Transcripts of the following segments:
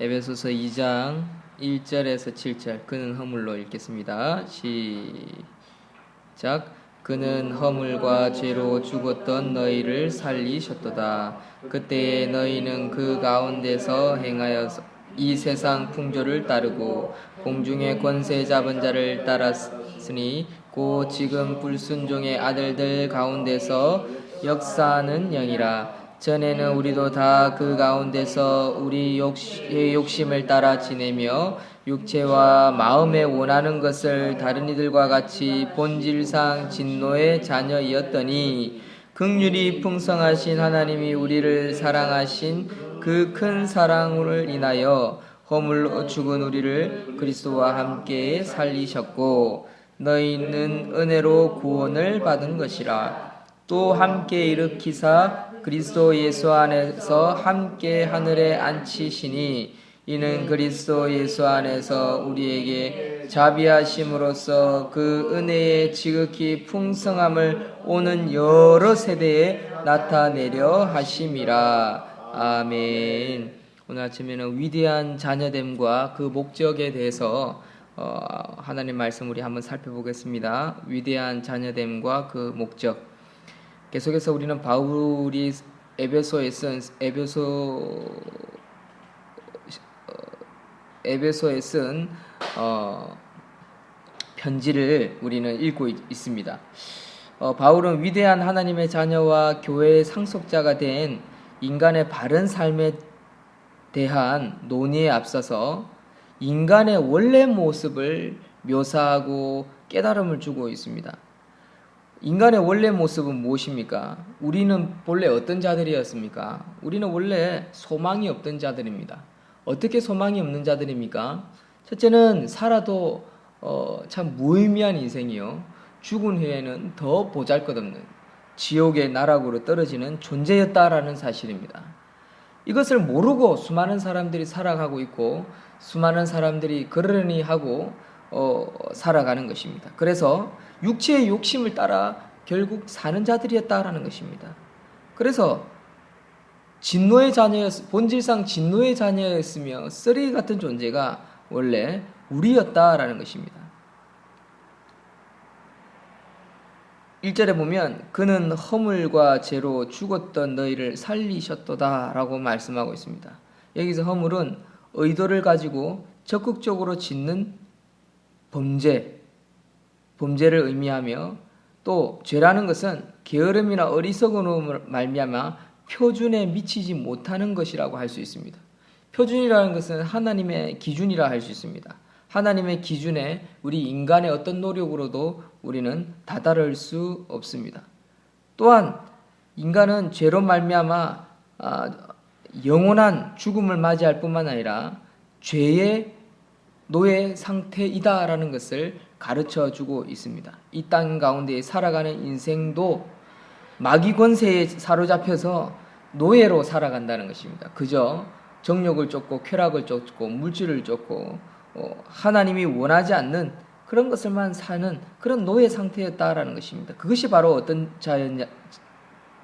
에베소서 2장 1절에서 7절 그는 허물로 읽겠습니다. 시작. 그는 허물과 죄로 죽었던 너희를 살리셨도다. 그때에 너희는 그 가운데서 행하여 이 세상 풍조를 따르고 공중의 권세 잡은 자를 따랐으니 곧 지금 불순종의 아들들 가운데서 역사하는 영이라. 전에는 우리도 다 그 가운데서 우리 욕심을 따라 지내며 육체와 마음에 원하는 것을 다른 이들과 같이 본질상 진노의 자녀이었더니 긍휼이 풍성하신 하나님이 우리를 사랑하신 그 큰 사랑을 인하여 허물로 죽은 우리를 그리스도와 함께 살리셨고 너희는 은혜로 구원을 받은 것이라. 또 함께 일으키사 그리스도 예수 안에서 함께 하늘에 앉히시니 이는 그리스도 예수 안에서 우리에게 자비하심으로써 그 은혜의 지극히 풍성함을 오는 여러 세대에 나타내려 하심이라. 아멘. 오늘 아침에는 위대한 자녀됨과 그 목적에 대해서 하나님 말씀 우리 한번 살펴보겠습니다. 위대한 자녀됨과 그 목적. 계속해서 우리는 바울이 에베소에 쓴 편지를 우리는 읽고 있습니다. 바울은 위대한 하나님의 자녀와 교회의 상속자가 된 인간의 바른 삶에 대한 논의에 앞서서 인간의 원래 모습을 묘사하고 깨달음을 주고 있습니다. 인간의 원래 모습은 무엇입니까? 우리는 본래 어떤 자들이었습니까? 우리는 원래 소망이 없던 자들입니다. 어떻게 소망이 없는 자들입니까? 첫째는 살아도 참 무의미한 인생이요. 죽은 후에는 더 보잘것없는 지옥의 나락으로 떨어지는 존재였다라는 사실입니다. 이것을 모르고 수많은 사람들이 살아가고 있고 수많은 사람들이 그러려니 하고 살아가는 것입니다. 그래서 육체의 욕심을 따라 결국 사는 자들이었다라는 것입니다. 그래서 본질상 진노의 자녀였으며 쓰레기 같은 존재가 원래 우리였다라는 것입니다. 1절에 보면 그는 허물과 죄로 죽었던 너희를 살리셨도다 라고 말씀하고 있습니다. 여기서 허물은 의도를 가지고 적극적으로 짓는 범죄를 의미하며 또 죄라는 것은 게으름이나 어리석음으로 말미암아 표준에 미치지 못하는 것이라고 할 수 있습니다. 표준이라는 것은 하나님의 기준이라 할 수 있습니다. 하나님의 기준에 우리 인간의 어떤 노력으로도 우리는 다다를 수 없습니다. 또한 인간은 죄로 말미암아 영원한 죽음을 맞이할 뿐만 아니라 죄의 노예 상태이다라는 것을 가르쳐주고 있습니다. 이 땅 가운데 살아가는 인생도 마귀 권세에 사로잡혀서 노예로 살아간다는 것입니다. 그저 정욕을 쫓고 쾌락을 쫓고 물질을 쫓고 하나님이 원하지 않는 그런 것을만 사는 그런 노예 상태였다라는 것입니다. 그것이 바로 어떤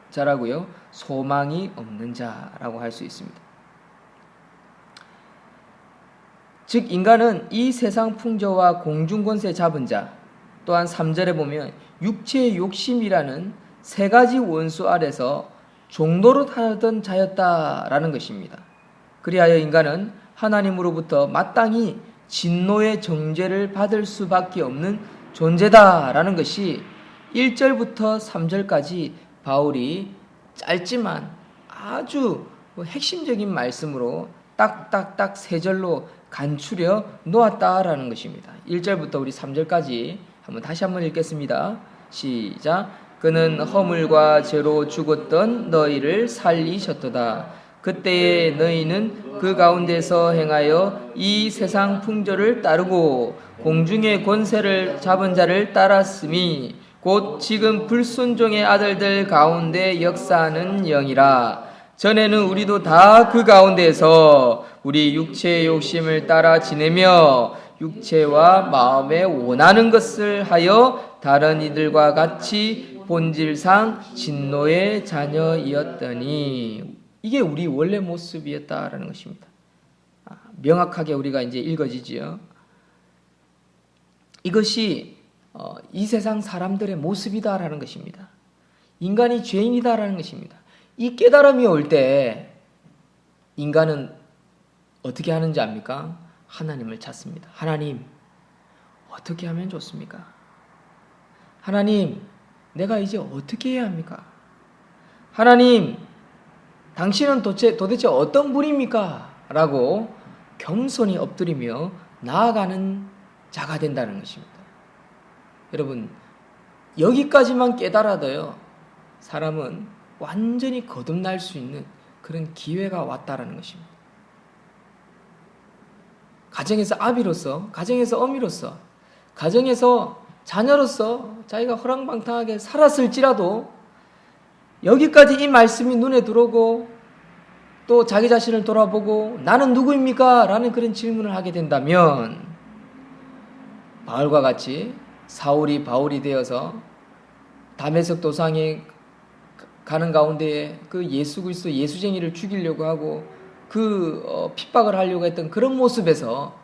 자라고요? 소망이 없는 자라고 할 수 있습니다. 즉 인간은 이 세상 풍조와 공중권세 잡은 자, 또한 3절에 보면 육체의 욕심이라는 세 가지 원수 아래서 종노릇 하던 자였다라는 것입니다. 그리하여 인간은 하나님으로부터 마땅히 진노의 정죄를 받을 수밖에 없는 존재다라는 것이 1절부터 3절까지 바울이 짧지만 아주 핵심적인 말씀으로 딱딱딱 세 절로 간추려 놓았다라는 것입니다. 1절부터 우리 3절까지 다시 한번 읽겠습니다. 시작. 그는 허물과 죄로 죽었던 너희를 살리셨도다. 그때에 너희는 그 가운데서 행하여 이 세상 풍조를 따르고 공중의 권세를 잡은 자를 따랐음이 곧 지금 불순종의 아들들 가운데 역사하는 영이라. 전에는 우리도 다 그 가운데서 우리 육체의 욕심을 따라 지내며 육체와 마음에 원하는 것을 하여 다른 이들과 같이 본질상 진노의 자녀이었더니 이게 우리 원래 모습이었다라는 것입니다. 명확하게 우리가 이제 읽어지지요. 이것이 이 세상 사람들의 모습이다라는 것입니다. 인간이 죄인이다라는 것입니다. 이 깨달음이 올 때 인간은 어떻게 하는지 압니까? 하나님을 찾습니다. 하나님, 어떻게 하면 좋습니까? 하나님, 내가 이제 어떻게 해야 합니까? 하나님, 당신은 도대체 어떤 분입니까? 라고 겸손히 엎드리며 나아가는 자가 된다는 것입니다. 여러분, 여기까지만 깨달아도요, 사람은 완전히 거듭날 수 있는 그런 기회가 왔다라는 것입니다. 가정에서 아비로서, 가정에서 어미로서, 가정에서 자녀로서 자기가 허랑방탕하게 살았을지라도 여기까지 이 말씀이 눈에 들어오고 또 자기 자신을 돌아보고 나는 누구입니까? 라는 그런 질문을 하게 된다면 바울과 같이 사울이 바울이 되어서 다메섹 도상에 가는 가운데에 그 예수 그리스도 예수쟁이를 죽이려고 하고 핍박을 하려고 했던 그런 모습에서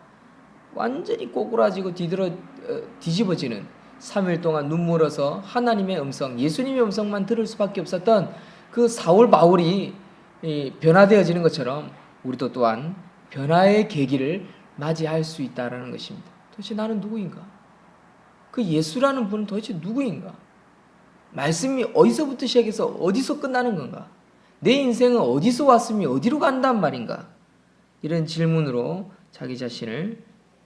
완전히 꼬꾸라지고 뒤집어지는 3일 동안 눈물어서 하나님의 음성, 예수님의 음성만 들을 수밖에 없었던 그 사울 바울이 변화되어지는 것처럼 우리도 또한 변화의 계기를 맞이할 수 있다는 것입니다. 도대체 나는 누구인가? 그 예수라는 분은 도대체 누구인가? 말씀이 어디서부터 시작해서 어디서 끝나는 건가? 내 인생은 어디서 왔으며 어디로 간단 말인가? 이런 질문으로 자기 자신을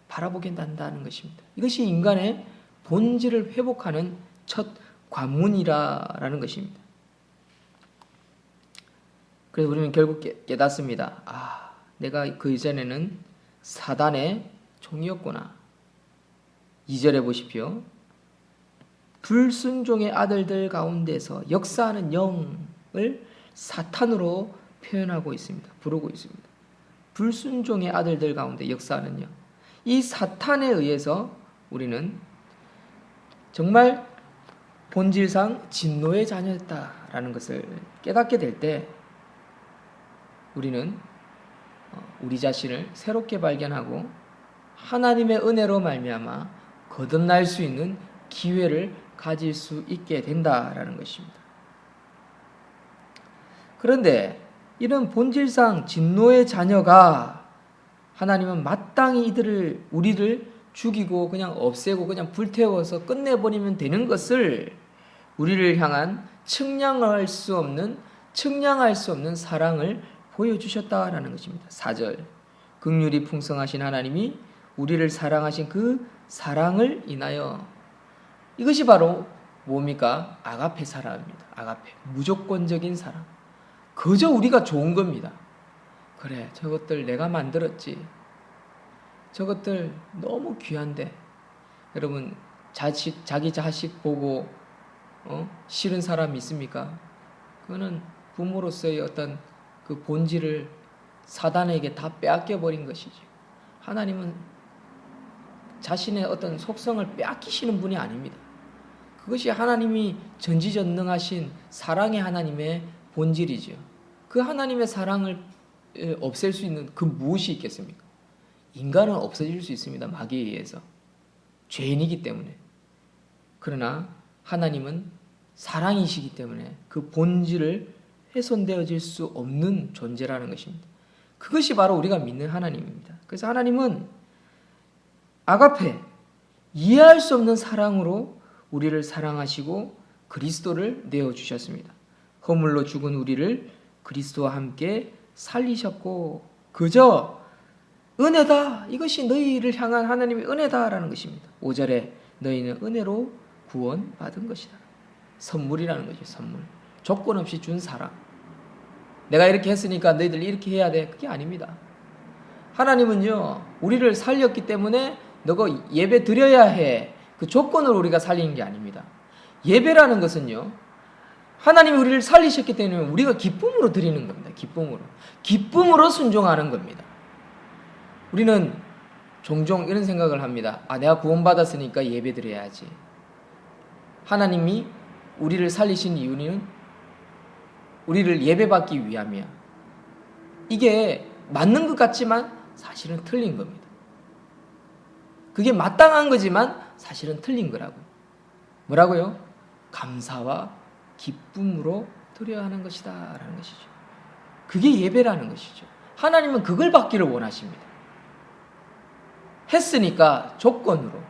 바라보게 된다는 것입니다. 이것이 인간의 본질을 회복하는 첫 관문이라는 것입니다. 그래서 우리는 결국 깨닫습니다. 아, 내가 그 이전에는 사단의 종이었구나. 2절에 보십시오. 불순종의 아들들 가운데서 역사하는 영을 사탄으로 표현하고 있습니다. 부르고 있습니다. 불순종의 아들들 가운데 역사하는 영. 이 사탄에 의해서 우리는 정말 본질상 진노의 자녀였다라는 것을 깨닫게 될 때 우리는 우리 자신을 새롭게 발견하고 하나님의 은혜로 말미암아 거듭날 수 있는 기회를 가질 수 있게 된다라는 것입니다. 그런데 이런 본질상 진노의 자녀가 하나님은 마땅히 우리를 죽이고 그냥 없애고 그냥 불태워서 끝내버리면 되는 것을 우리를 향한 측량할 수 없는 사랑을 보여주셨다라는 것입니다. 4절 긍휼이 풍성하신 하나님이 우리를 사랑하신 그 사랑을 인하여 이것이 바로 뭡니까? 아가페 사랑입니다. 아가페 무조건적인 사랑. 그저 우리가 좋은 겁니다. 그래, 저것들 내가 만들었지. 저것들 너무 귀한데. 여러분, 자기 자식 보고 싫은 사람 있습니까? 그거는 부모로서의 어떤 그 본질을 사단에게 다 빼앗겨 버린 것이죠. 하나님은 자신의 어떤 속성을 빼앗기시는 분이 아닙니다. 그것이 하나님이 전지전능하신 사랑의 하나님의 본질이죠. 그 하나님의 사랑을 없앨 수 있는 그 무엇이 있겠습니까? 인간은 없어질 수 있습니다. 마귀에 의해서. 죄인이기 때문에. 그러나 하나님은 사랑이시기 때문에 그 본질을 훼손되어질 수 없는 존재라는 것입니다. 그것이 바로 우리가 믿는 하나님입니다. 그래서 하나님은 아가페, 이해할 수 없는 사랑으로 우리를 사랑하시고 그리스도를 내어주셨습니다. 허물로 죽은 우리를 그리스도와 함께 살리셨고 그저 은혜다. 이것이 너희를 향한 하나님의 은혜다라는 것입니다. 5절에 너희는 은혜로 구원받은 것이다. 선물이라는 거죠. 선물. 조건 없이 준 사랑. 내가 이렇게 했으니까 너희들 이렇게 해야 돼. 그게 아닙니다. 하나님은요, 우리를 살렸기 때문에 너가 예배 드려야 해. 그 조건으로 우리가 살리는 게 아닙니다. 예배라는 것은요, 하나님이 우리를 살리셨기 때문에 우리가 기쁨으로 드리는 겁니다. 기쁨으로 순종하는 겁니다. 우리는 종종 이런 생각을 합니다. 아, 내가 구원받았으니까 예배 드려야지. 하나님이 우리를 살리신 이유는 우리를 예배받기 위함이야. 이게 맞는 것 같지만 사실은 틀린 겁니다. 그게 마땅한 거지만 사실은 틀린 거라고요. 뭐라고요? 감사와 기쁨으로 드려야 하는 것이다 라는 것이죠. 그게 예배라는 것이죠. 하나님은 그걸 받기를 원하십니다. 했으니까 조건으로,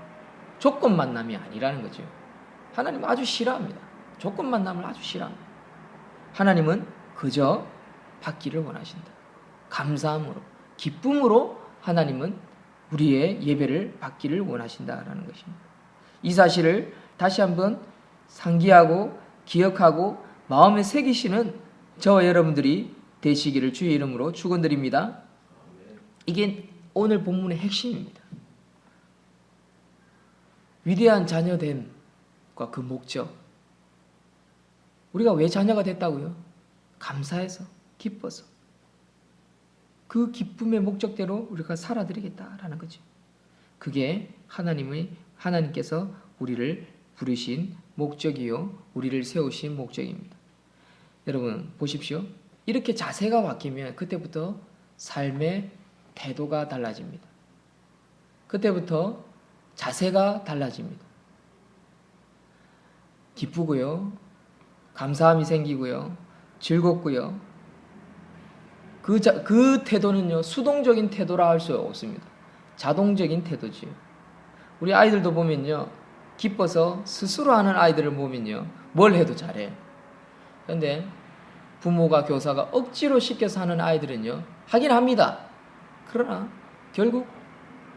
조건 만남이 아니라는 거죠. 하나님은 아주 싫어합니다. 조건 만남을 아주 싫어합니다. 하나님은 그저 받기를 원하신다. 감사함으로, 기쁨으로 하나님은 우리의 예배를 받기를 원하신다라는 것입니다. 이 사실을 다시 한번 상기하고 기억하고 마음에 새기시는 저와 여러분들이 되시기를 주의 이름으로 축원드립니다. 이게 오늘 본문의 핵심입니다. 위대한 자녀됨과 그 목적. 우리가 왜 자녀가 됐다고요? 감사해서, 기뻐서. 그 기쁨의 목적대로 우리가 살아드리겠다라는 거죠. 그게 하나님께서 우리를 부르신 목적이요, 우리를 세우신 목적입니다. 여러분 보십시오. 이렇게 자세가 바뀌면 그때부터 삶의 태도가 달라집니다. 그때부터 자세가 달라집니다. 기쁘고요, 감사함이 생기고요, 즐겁고요. 그 태도는요, 수동적인 태도라 할 수 없습니다. 자동적인 태도지요. 우리 아이들도 보면요, 기뻐서 스스로 하는 아이들을 보면요, 뭘 해도 잘해요. 그런데 부모가, 교사가 억지로 시켜서 하는 아이들은요, 하긴 합니다. 그러나 결국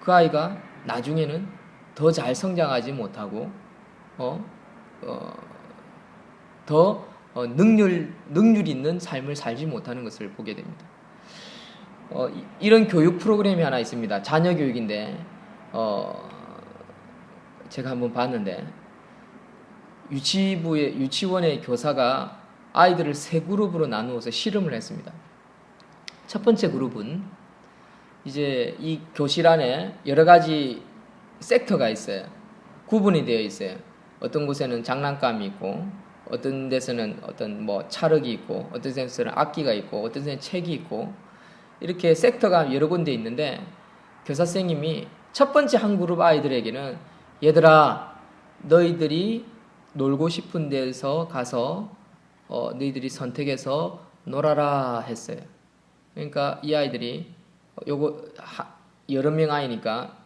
그 아이가 나중에는 더 잘 성장하지 못하고 더 능률 있는 삶을 살지 못하는 것을 보게 됩니다. 이런 교육 프로그램이 하나 있습니다. 자녀 교육인데 제가 한번 봤는데 유치원의 교사가 아이들을 세 그룹으로 나누어서 실험을 했습니다. 첫 번째 그룹은 이제 이 교실 안에 여러 가지 섹터가 있어요. 구분이 되어 있어요. 어떤 곳에는 장난감이 있고, 어떤 데서는 어떤 찰흙이 있고, 어떤 데서는 악기가 있고, 어떤 데서는 책이 있고, 이렇게 섹터가 여러 군데 있는데, 교사 선생님이 첫 번째 한 그룹 아이들에게는, 얘들아, 너희들이 놀고 싶은 데서 가서 너희들이 선택해서 놀아라 했어요. 그러니까 이 아이들이 여러 명 아이니까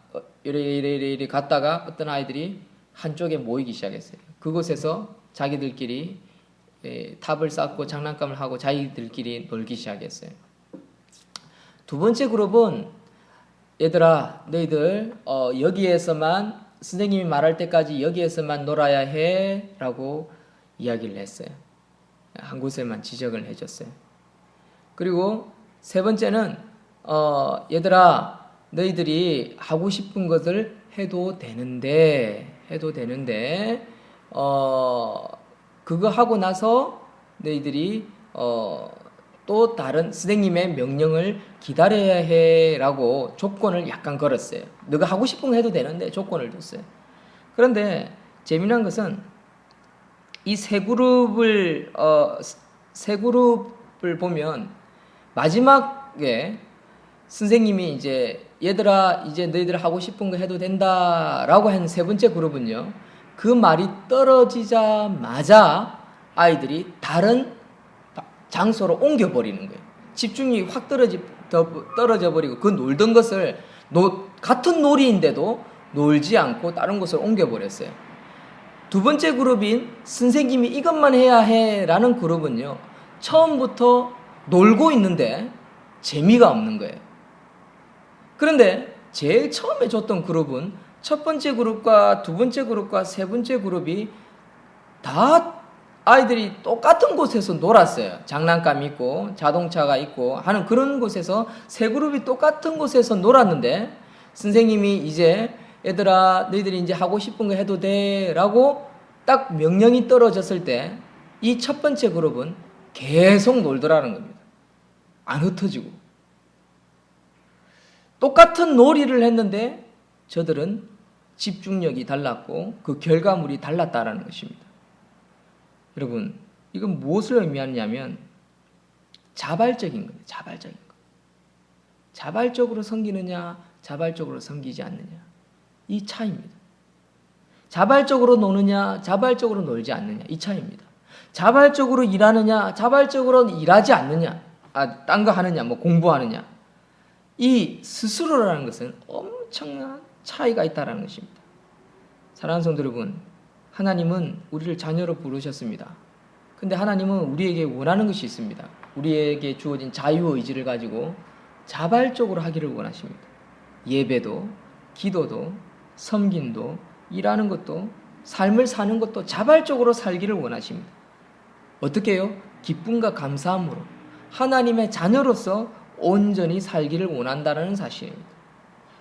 이래 갔다가 어떤 아이들이 한쪽에 모이기 시작했어요. 그곳에서 자기들끼리 탑을 쌓고 장난감을 하고 자기들끼리 놀기 시작했어요. 두 번째 그룹은 얘들아, 너희들 여기에서만 선생님이 말할 때까지 여기에서만 놀아야 해 라고 이야기를 했어요. 한 곳에만 지적을 해줬어요. 그리고 세 번째는 얘들아, 너희들이 하고 싶은 것을 해도 되는데 그거 하고 나서 너희들이 또 다른 선생님의 명령을 기다려야 해 라고 조건을 약간 걸었어요. 너가 하고 싶은 거 해도 되는데 조건을 뒀어요. 그런데 재미난 것은 이 세 그룹을 보면 마지막에 선생님이 이제 얘들아, 이제 너희들 하고 싶은 거 해도 된다라고 한 세 번째 그룹은요, 그 말이 떨어지자마자 아이들이 다른 장소로 옮겨버리는 거예요. 집중력이 확 떨어져 버리고 그 놀던 것을 같은 놀이인데도 놀지 않고 다른 곳을 옮겨버렸어요. 두 번째 그룹인 선생님이 이것만 해야 해라는 그룹은요, 처음부터 놀고 있는데 재미가 없는 거예요. 그런데 제일 처음에 줬던 그룹은 첫 번째 그룹과 두 번째 그룹과 세 번째 그룹이 다 아이들이 똑같은 곳에서 놀았어요. 장난감 있고 자동차가 있고 하는 그런 곳에서 세 그룹이 똑같은 곳에서 놀았는데 선생님이 이제 얘들아, 너희들이 이제 하고 싶은 거 해도 돼 라고 딱 명령이 떨어졌을 때 이 첫 번째 그룹은 계속 놀더라는 겁니다. 안 흩어지고. 똑같은 놀이를 했는데 저들은 집중력이 달랐고 그 결과물이 달랐다라는 것입니다. 여러분, 이건 무엇을 의미하냐면 자발적인 거예요. 자발적인 거. 자발적으로 섬기느냐, 자발적으로 섬기지 않느냐. 이 차이입니다. 자발적으로 노느냐, 자발적으로 놀지 않느냐. 이 차이입니다. 자발적으로 일하느냐, 자발적으로 일하지 않느냐. 딴 거 하느냐, 뭐 공부하느냐. 이 스스로라는 것은 엄청난 차이가 있다는 것입니다. 사랑하는 성도 여러분, 하나님은 우리를 자녀로 부르셨습니다. 근데 하나님은 우리에게 원하는 것이 있습니다. 우리에게 주어진 자유의지를 가지고 자발적으로 하기를 원하십니다. 예배도, 기도도, 섬김도, 일하는 것도, 삶을 사는 것도 자발적으로 살기를 원하십니다. 어떻게 해요? 기쁨과 감사함으로 하나님의 자녀로서 온전히 살기를 원한다는 사실입니다.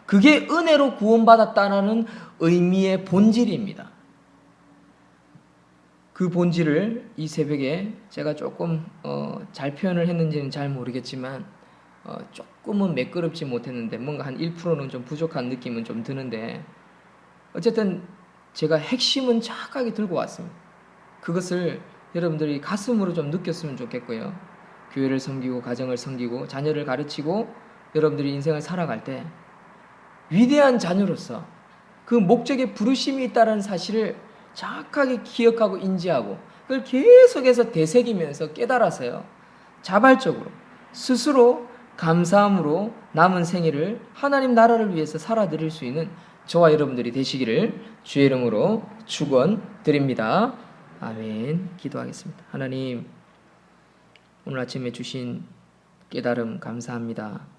그게 은혜로 구원받았다는 의미의 본질입니다. 그 본질을 이 새벽에 제가 조금 잘 표현을 했는지는 잘 모르겠지만 조금은 매끄럽지 못했는데 뭔가 한 1%는 좀 부족한 느낌은 좀 드는데 어쨌든 제가 핵심은 정확하게 들고 왔습니다. 그것을 여러분들이 가슴으로 좀 느꼈으면 좋겠고요. 교회를 섬기고 가정을 섬기고 자녀를 가르치고 여러분들이 인생을 살아갈 때 위대한 자녀로서 그 목적에 부르심이 있다는 사실을 정확하게 기억하고 인지하고 그걸 계속해서 되새기면서 깨달아서요. 자발적으로 스스로 감사함으로 남은 생애를 하나님 나라를 위해서 살아드릴 수 있는 저와 여러분들이 되시기를 주의 이름으로 축원드립니다. 아멘. 기도하겠습니다. 하나님, 오늘 아침에 주신 깨달음 감사합니다.